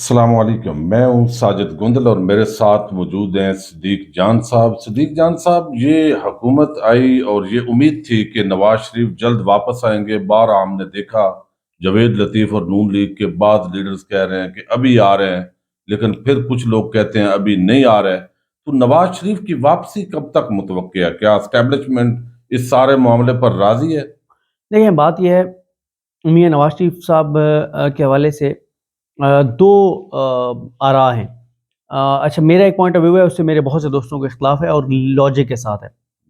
السلام علیکم، میں ہوں ساجد گندل اور میرے ساتھ موجود ہیں صدیق جان صاحب۔ صدیق جان صاحب، یہ حکومت آئی اور یہ امید تھی کہ نواز شریف جلد واپس آئیں گے۔ بارہ ہم نے دیکھا جاوید لطیف اور نون لیگ کے بعد لیڈرز کہہ رہے ہیں کہ ابھی آ رہے ہیں، لیکن پھر کچھ لوگ کہتے ہیں ابھی نہیں آ رہے۔ تو نواز شریف کی واپسی کب تک متوقع ہے؟ کیا اسٹیبلشمنٹ اس سارے معاملے پر راضی ہے؟ دیکھیں، بات یہ ہے میاں نواز شریف صاحب کے حوالے سے دو آراء ہیں۔ اچھا، میرا ایک پوائنٹ آف ویو ہے، اس سے میرے بہت سے دوستوں کو اختلاف ہے اور لاجک کے ساتھ ہے،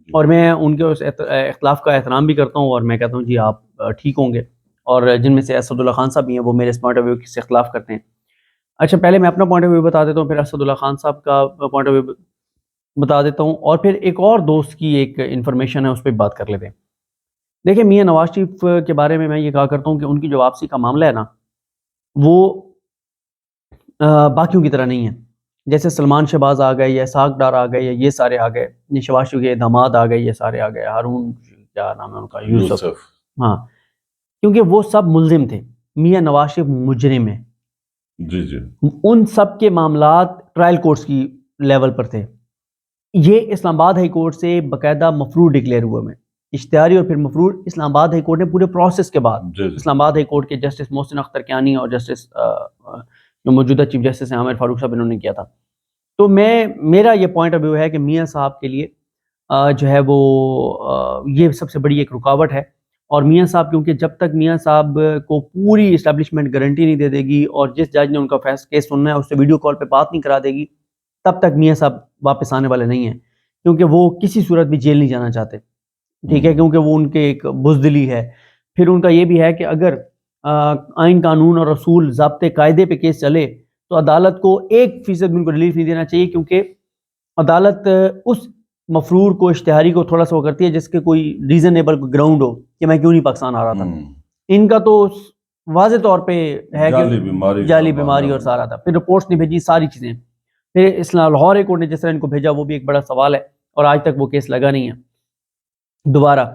اور میں ان کے اس اختلاف کا احترام بھی کرتا ہوں، اور میں کہتا ہوں جی آپ ٹھیک ہوں گے، اور جن میں سے اسد اللہ خان صاحب بھی ہیں وہ میرے اس پوائنٹ آف ویو سے اختلاف کرتے ہیں۔ اچھا، پہلے میں اپنا پوائنٹ آف ویو بتا دیتا ہوں، پھر اسد اللہ خان صاحب کا پوائنٹ آف ویو بتا دیتا ہوں، اور پھر ایک اور دوست کی ایک انفارمیشن ہے اس پہ بات کر لیتے ہیں۔ دیکھیں، میاں نواز شریف کے بارے میں یہ کہا کرتا ہوں کہ ان کی جو واپسی کا معاملہ ہے نا، وہ باقیوں کی طرح نہیں ہے۔ جیسے سلمان شہباز آ گئے، یا اسحاق ڈار آ گئے، یا یہ سارے آ گئے، شہباز شریف کے داماد آ گئے، یہ سارے آ گئے، ہارون کیا نام ہے ان کا، یوسف، ہاں، کیونکہ وہ سب ملزم تھے۔ میاں نواز شریف مجرم ہے۔ جی جی، ان سب کے معاملات ٹرائل کورٹس کی لیول پر تھے۔ یہ اسلام آباد ہائی کورٹ سے باقاعدہ مفرور ڈکلیئر ہوئے میں، اشتہاری اور پھر مفرور اسلام آباد ہائی کورٹ نے پورے پروسیس کے بعد، اسلام آباد ہائی کورٹ کے جسٹس محسن اختر کیانی اور جسٹس جو موجودہ چیف جسٹس ہیں عامر فاروق صاحب، انہوں نے کیا تھا۔ تو میرا یہ پوائنٹ آف ویو ہے کہ میاں صاحب کے لیے جو ہے وہ یہ سب سے بڑی ایک رکاوٹ ہے، اور میاں صاحب کیونکہ جب تک میاں صاحب کو پوری اسٹیبلشمنٹ گارنٹی نہیں دے دے گی، اور جس جج نے ان کا کیس سننا ہے اس سے ویڈیو کال پہ بات نہیں کرا دے گی، تب تک میاں صاحب واپس آنے والے نہیں ہیں، کیونکہ وہ کسی صورت بھی جیل نہیں جانا چاہتے، ٹھیک ہے، کیونکہ وہ ان کے ایک بزدلی ہے۔ پھر ان کا یہ بھی ہے کہ اگر آئین قانون اور اصول ضابطے قاعدے پہ کیس چلے تو عدالت کو 1% ان کو ریلیف نہیں دینا چاہیے، کیونکہ عدالت اس مفرور کو، اشتہاری کو تھوڑا سا وہ کرتی ہے جس کے کوئی ریزنیبل گراؤنڈ ہو کہ میں کیوں نہیں پاکستان آ رہا تھا۔ ان کا تو واضح طور پہ ہے کہ جعلی بیماری اور سارا تھا، پھر رپورٹس نہیں بھیجی، ساری چیزیں، پھر اسلام لاہور ہائی کورٹ نے جس طرح ان کو بھیجا وہ بھی ایک بڑا سوال ہے، اور آج تک وہ کیس لگا نہیں ہے دوبارہ۔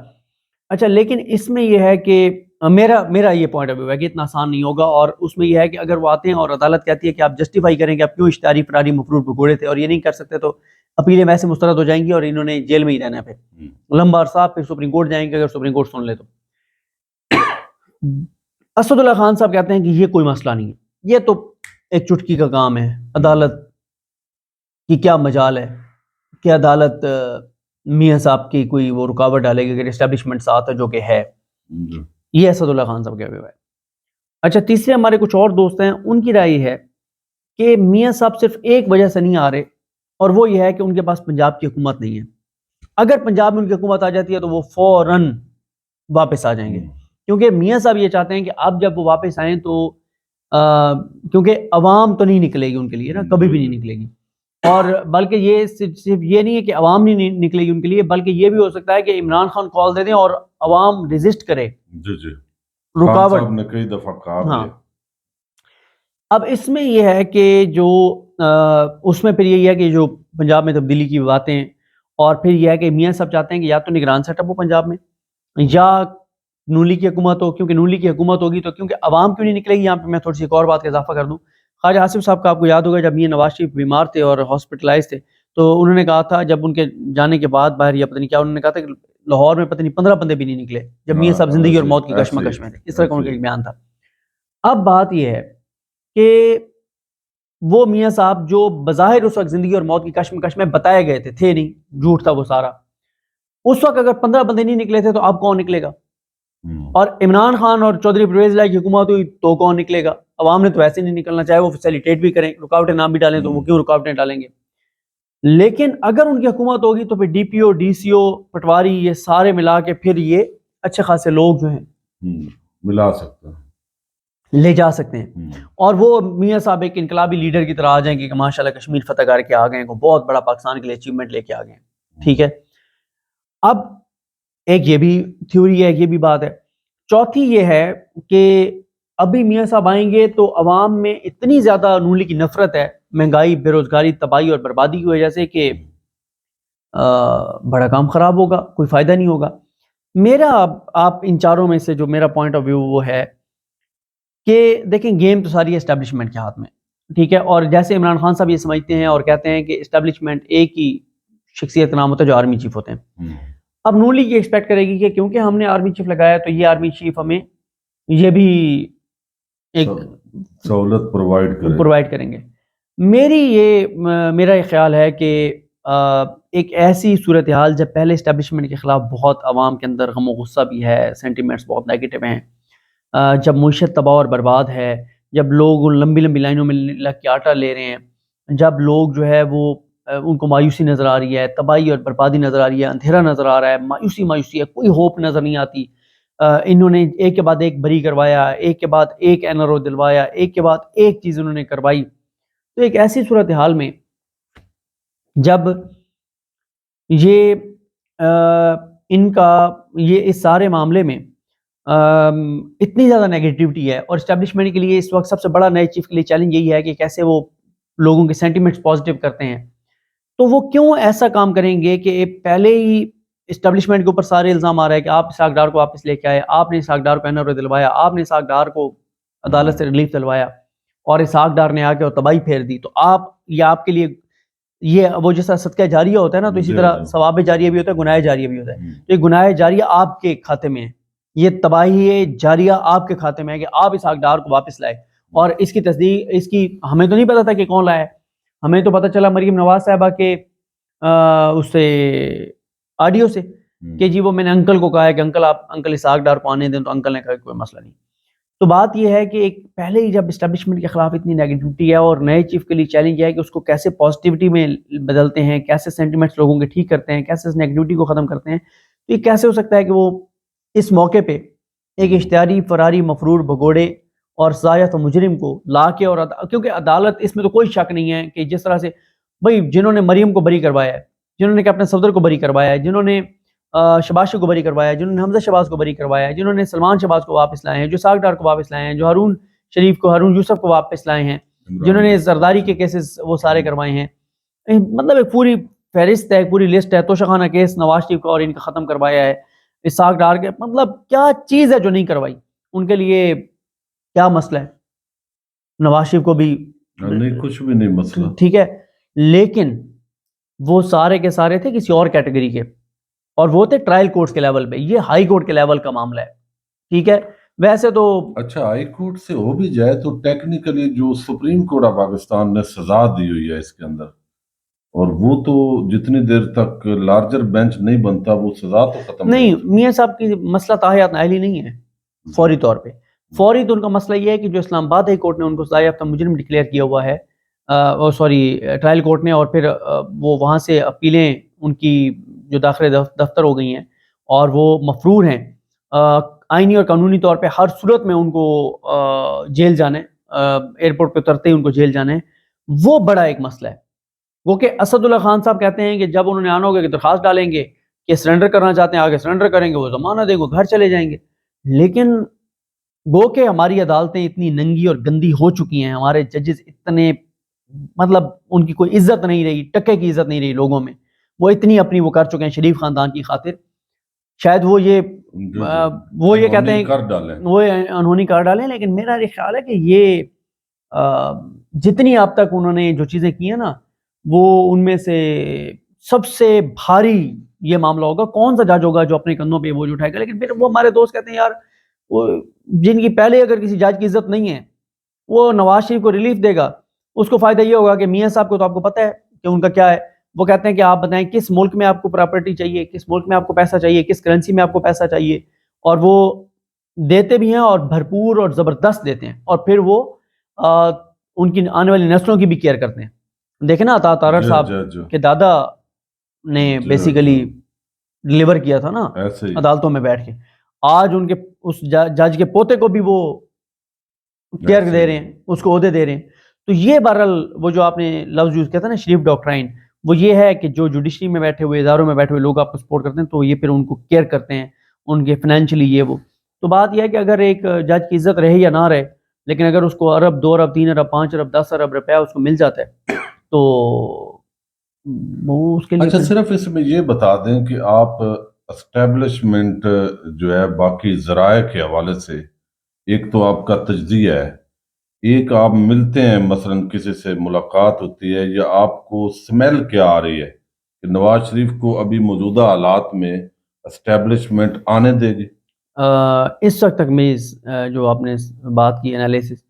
اچھا، لیکن اس میں یہ ہے کہ میرا یہ پوائنٹ آف ویو ہے کہ اتنا آسان نہیں ہوگا، اور اس میں یہ ہے کہ اگر وہ آتے ہیں اور عدالت کہتی ہے کہ آپ جسٹیفائی کریں کہ آپ کیوں اشتہاری فراری مفرور پہ گھوڑے تھے، اور یہ نہیں کر سکتے، تو اپیلیں ویسے مسترد ہو جائیں گی اور انہوں نے جیل میں ہی رہنا ہے پھر لمبا عرصہ، پھر سپریم کورٹ جائیں گے اگر سپریم کورٹ سن لے تو۔ اسد اللہ خان صاحب کہتے ہیں کہ یہ کوئی مسئلہ نہیں ہے، یہ تو ایک چٹکی کا کام ہے، عدالت کی کیا مجال ہے کہ عدالت میاں صاحب کی کوئی وہ رکاوٹ ڈالے گی اگر اسٹیبلشمنٹ ساتھ ہے، جو کہ ہے۔ یہ اسد اللہ خان صاحب کا ویو ہے۔ اچھا، تیسرے ہمارے کچھ اور دوست ہیں، ان کی رائے ہے کہ میاں صاحب صرف ایک وجہ سے نہیں آ رہے، اور وہ یہ ہے کہ ان کے پاس پنجاب کی حکومت نہیں ہے۔ اگر پنجاب میں ان کی حکومت آ جاتی ہے تو وہ فوراً واپس آ جائیں گے، کیونکہ میاں صاحب یہ چاہتے ہیں کہ اب جب وہ واپس آئیں تو کیونکہ عوام تو نہیں نکلے گی ان کے لیے نا، کبھی بھی نہیں نکلے گی، اور بلکہ یہ صرف یہ نہیں ہے کہ عوام نہیں نکلے گی ان کے لیے، بلکہ یہ بھی ہو سکتا ہے کہ عمران خان کال دے دیں اور عوام ریزسٹ کرے، رکاوٹ نے کئی دفعہ کہا ہاں۔ اب اس میں یہ ہے کہ جو اس میں پھر یہی ہے کہ جو پنجاب میں تبدیلی کی باتیں، اور پھر یہ ہے کہ میاں صاحب چاہتے ہیں کہ یا تو نگران سیٹ اپ ہو پنجاب میں، یا نون لیگ کی حکومت ہو، کیونکہ نون لیگ کی حکومت ہوگی تو کیونکہ عوام کیوں نہیں نکلے گی۔ یہاں پہ میں تھوڑی سی ایک اور بات کا اضافہ کر دوں، خواجہ آصف صاحب کا آپ کو یاد ہوگا جب میاں نواز شریف بیمار تھے اور ہاسپٹلائز تھے، تو انہوں نے کہا تھا جب ان کے جانے کے بعد باہر، یا پتہ نہیں کیا انہوں نے کہا تھا کہ لاہور میں پتہ نہیں 15 بندے بھی نہیں نکلے جب میاں صاحب زندگی اور موت کی کشمکش میں تھے، اس طرح کا ان کا ایک بیان تھا۔ اب بات یہ ہے کہ وہ میاں صاحب جو بظاہر اس وقت زندگی اور موت کی کشمکش میں بتائے گئے تھے نہیں، جھوٹ تھا وہ سارا، اس وقت اگر 15 بندے نہیں نکلے تھے تو اب کون نکلے گا؟ اور عمران خان اور چودھری پرویز الہی کی حکومت ہوئی تو کون نکلے گا؟ عوام نے تو ایسے نہیں نکلنا، چاہے وہ فیسیلیٹیٹ بھی کریں، رکاوٹیں نام بھی ڈالیں تو وہ کیوں رکاوٹیں ڈالیں گے؟ لیکن اگر ان کی حکومت ہوگی تو پھر ڈی پی او، ڈی سی او، پٹواری، یہ سارے ملا کے پھر یہ اچھے خاصے لوگ جو ہیں ملا سکتے ہیں، لے جا سکتے ہیں، اور وہ میاں صاحب ایک انقلابی لیڈر کی طرح آ جائیں گے کہ ماشاءاللہ کشمیر فتح کر کے آ گئے ہیں، بہت بڑا پاکستان کے لیے اچیومنٹ لے کے آ گئے ہیں، ٹھیک ہے۔ اب ایک یہ بھی تھیوری ہے، یہ بھی بات ہے۔ چوتھی یہ ہے کہ ابھی میاں صاحب آئیں گے تو عوام میں اتنی زیادہ نون لیگ کی نفرت ہے، مہنگائی، بے روزگاری، تباہی اور بربادی کی وجہ سے، کہ بڑا کام خراب ہوگا، کوئی فائدہ نہیں ہوگا۔ میرا آپ ان چاروں میں سے جو میرا پوائنٹ آف ویو وہ ہے کہ دیکھیں، گیم تو ساری اسٹیبلشمنٹ کے ہاتھ میں، ٹھیک ہے، اور جیسے عمران خان صاحب یہ سمجھتے ہیں اور کہتے ہیں کہ اسٹیبلشمنٹ ایک ہی شخصیت نام ہوتا ہے جو آرمی چیف ہوتے ہیں. اب نون لیگ یہ ایکسپیکٹ کرے گی کہ کیونکہ ہم نے آرمی چیف لگایا تو یہ آرمی چیف ہمیں یہ بھی ایک سہولت پرووائڈ کریں گے. میرا یہ خیال ہے کہ ایک ایسی صورتحال جب پہلے اسٹیبلشمنٹ کے خلاف بہت عوام کے اندر غم و غصہ بھی ہے، سینٹیمنٹس بہت نیگیٹو ہیں، جب معیشت تباہ اور برباد ہے، جب لوگ لمبی لمبی لائنوں میں لگ کے آٹا لے رہے ہیں، جب لوگ جو ہے وہ ان کو مایوسی نظر آ رہی ہے، تباہی اور بربادی نظر آ رہی ہے، اندھیرا نظر آ رہا ہے، مایوسی ہے، کوئی ہوپ نظر نہیں آتی. انہوں نے ایک کے بعد ایک بری کروایا، ایک کے بعد ایک این آر او دلوایا، ایک کے بعد ایک چیز انہوں نے کروائی. تو ایک ایسی صورتحال میں جب یہ ان کا اس سارے معاملے میں اتنی زیادہ نیگیٹیوٹی ہے، اور اسٹیبلشمنٹ کے لیے اس وقت سب سے بڑا نئے چیف کے لیے چیلنج یہی ہے کہ کیسے وہ لوگوں کے سینٹیمنٹس پازیٹیو کرتے ہیں. تو وہ کیوں ایسا کام کریں گے کہ پہلے ہی اسٹیبلشمنٹ کے اوپر سارے الزام آ رہا ہے کہ آپ اسحاق ڈار کو واپس لے کے آئے، آپ نے اسحاق ڈار کو این آر او دلوایا، آپ نے اسحاق ڈار کو عدالت سے ریلیف دلوایا، اور اسحاق ڈار نے آ کے اور تباہی پھیر دی. تو آپ کے لیے یہ وہ جیسا صدقہ جاریہ ہوتا ہے نا، تو اسی طرح ثواب جاریہ بھی ہوتا ہے، گناہ جاریہ بھی ہوتا ہے. تو یہ گناہ جاریہ آپ کے کھاتے میں ہے، یہ تباہی جاریہ آپ کے کھاتے میں ہے کہ آپ اسحاق ڈار کو واپس لائے. اور اس کی تصدیق ہمیں تو نہیں پتا تھا کہ کون لایا ہے، ہمیں تو پتہ چلا مریم نواز صاحبہ کے اس سے آڈیو سے کہ جی وہ میں نے انکل کو کہا ہے کہ انکل اسحاق ڈار کو آنے دیں، تو انکل نے کہا کہ کوئی مسئلہ نہیں. تو بات یہ ہے کہ ایک پہلے ہی جب اسٹیبلشمنٹ کے خلاف اتنی نیگیٹیوٹی ہے، اور نئے چیف کے لیے چیلنج ہے کہ اس کو کیسے پازیٹیوٹی میں بدلتے ہیں، کیسے سینٹیمنٹس لوگوں کے ٹھیک کرتے ہیں، کیسے اس نیگیٹیوٹی کو ختم کرتے ہیں. تو یہ کیسے ہو سکتا ہے کہ وہ اس موقع پہ ایک اشتہاری فراری مفرور بھگوڑے اور ضایع و مجرم کو لا کے، اور کیونکہ عدالت اس میں تو کوئی شک نہیں ہے کہ جس طرح سے بھائی جنہوں نے مریم کو بری کروایا ہے، جنہوں نے کیپٹن صفدر کو بری کروایا ہے، جنہوں نے شباز کو بری کروایا ہے، جنہوں نے حمزہ شہباز کو بری کروایا ہے، جنہوں نے سلمان شہباز کو واپس لائے ہیں، جو اسحاق ڈار کو واپس لائے ہیں، جو ہارون شریف کو، ہارون یوسف کو واپس لائے ہیں، جنہوں نے زرداری کے کیسز وہ سارے کروائے ہیں. مطلب ایک پوری فہرست ہے، پوری لسٹ ہے. توشہ کیس نواز شریف کا اور ان کا ختم کروایا ہے، اسحاق ڈار کے. مطلب کیا چیز ہے جو نہیں کروائی ان کے لیے؟ کیا مسئلہ ہے؟ نواز شریف کو بھی نہیں، کچھ بھی نہیں مسئلہ، ٹھیک ہے، لیکن وہ سارے کے سارے تھے کسی اور کیٹیگری کے، اور وہ تھے ٹرائل کورٹس کے لیول پہ. یہ ہائی کورٹ کے لیول کا معاملہ ہے. ٹھیک ہے، ویسے تو اچھا ہائی کورٹ سے ہو بھی جائے تو ٹیکنیکلی جو سپریم کورٹ آف پاکستان نے سزا دی ہوئی ہے اس کے اندر، اور وہ تو جتنی دیر تک لارجر بینچ نہیں بنتا وہ سزا تو ختم نہیں. میاں صاحب کی مسئلہ تاحیات نائلی نہیں ہے فوری طور پہ. فوری تو ان کا مسئلہ یہ ہے کہ جو اسلام آباد ہائی کورٹ نے ان کو سزا یافتہ مجرم ڈکلیئر کیا ہوا ہے، ٹرائل کورٹ نے، اور پھر وہ وہاں سے اپیلیں ان کی جو داخل دفتر ہو گئی ہیں اور وہ مفرور ہیں. آئینی اور قانونی طور پہ ہر صورت میں ان کو جیل جانے، ایئرپورٹ پہ اترتے ہی ان کو جیل جانے. وہ بڑا ایک مسئلہ ہے. وہ کہ اسد اللہ خان صاحب کہتے ہیں کہ جب انہوں نے آنا ہوگا کہ درخواست ڈالیں گے کہ سرنڈر کرنا چاہتے ہیں، آگے سرنڈر کریں گے، وہ زمانہ دیں گے، گھر چلے جائیں گے. لیکن گو کہ ہماری عدالتیں اتنی ننگی اور گندی ہو چکی ہیں، ہمارے ججز اتنے مطلب ان کی کوئی عزت نہیں رہی، ٹکے کی عزت نہیں رہی لوگوں میں. وہ اتنی اپنی وہ کر چکے ہیں شریف خاندان کی خاطر. شاید وہ یہ کہتے ہیں وہ انہونی کر ڈالیں. لیکن میرا یہ خیال ہے کہ یہ جتنی اب تک انہوں نے جو چیزیں کی ہیں نا، وہ ان میں سے سب سے بھاری یہ معاملہ ہوگا. کون سا جج ہوگا جو اپنے کندھوں پہ بوجھ اٹھائے گا؟ لیکن پھر وہ ہمارے دوست کہتے ہیں یار وہ جن کی پہلے اگر کسی جج کی عزت نہیں ہے، وہ نواز شریف کو ریلیف دے گا، اس کو فائدہ یہ ہوگا کہ میاں صاحب کو تو آپ کو پتہ ہے کہ ان کا کیا ہے. وہ کہتے ہیں کہ آپ بتائیں کس ملک میں آپ کو پراپرٹی چاہیے، کس ملک میں آپ کو پیسہ چاہیے، کس کرنسی میں آپ کو پیسہ چاہیے، اور وہ دیتے بھی ہیں اور بھرپور اور زبردست دیتے ہیں. اور پھر وہ ان کی آنے والی نسلوں کی بھی کیئر کرتے ہیں. دیکھیں نا عطا تارڑ صاحب کے دادا نے بیسیکلی ڈلیور کیا تھا نا عدالتوں میں بیٹھ کے. آج ان کے اس جج کے پوتے کو بھی وہ کیئر دے رہے ہیں، اس کو عہدے دے رہے ہیں. تو یہ بہرحال وہ جو آپ نے لفظ یوز کیا تھا نا شریف ڈاکٹرائن، وہ یہ ہے کہ جو جوڈیشری میں بیٹھے ہوئے، اداروں میں بیٹھے ہوئے لوگ آپ کو سپورٹ کرتے ہیں، تو یہ پھر ان کو کیئر کرتے ہیں، ان کے فائنینشلی یہ وہ. تو بات یہ ہے کہ اگر ایک جج کی عزت رہے یا نہ رہے، لیکن اگر اس کو ارب، 2 ارب، 3 ارب، 5 ارب، 10 ارب روپیہ اس کو مل جاتا ہے تو وہ اس کے لیے. اچھا صرف اس میں یہ بتا دیں کہ آپ اسٹیبلشمنٹ جو ہے باقی ذرائع کے حوالے سے، ایک تو آپ کا تجزیہ ہے ایک آپ ملتے ہیں مثلاً کسی سے ملاقات ہوتی ہے یا آپ کو سمیل کیا آ رہی ہے کہ نواز شریف کو ابھی موجودہ حالات میں اسٹیبلشمنٹ آنے دے گی؟ اس وقت تک میں جو آپ نے بات کی انالیسس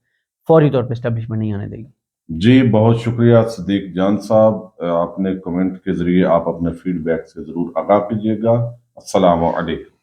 فوری طور پہ اسٹیبلشمنٹ نہیں آنے دے گی. جی بہت شکریہ صدیق جان صاحب، آپ نے کمنٹ کے ذریعے آپ اپنے فیڈ بیک سے ضرور آگاہ کیجیے گا. السلام علیکم.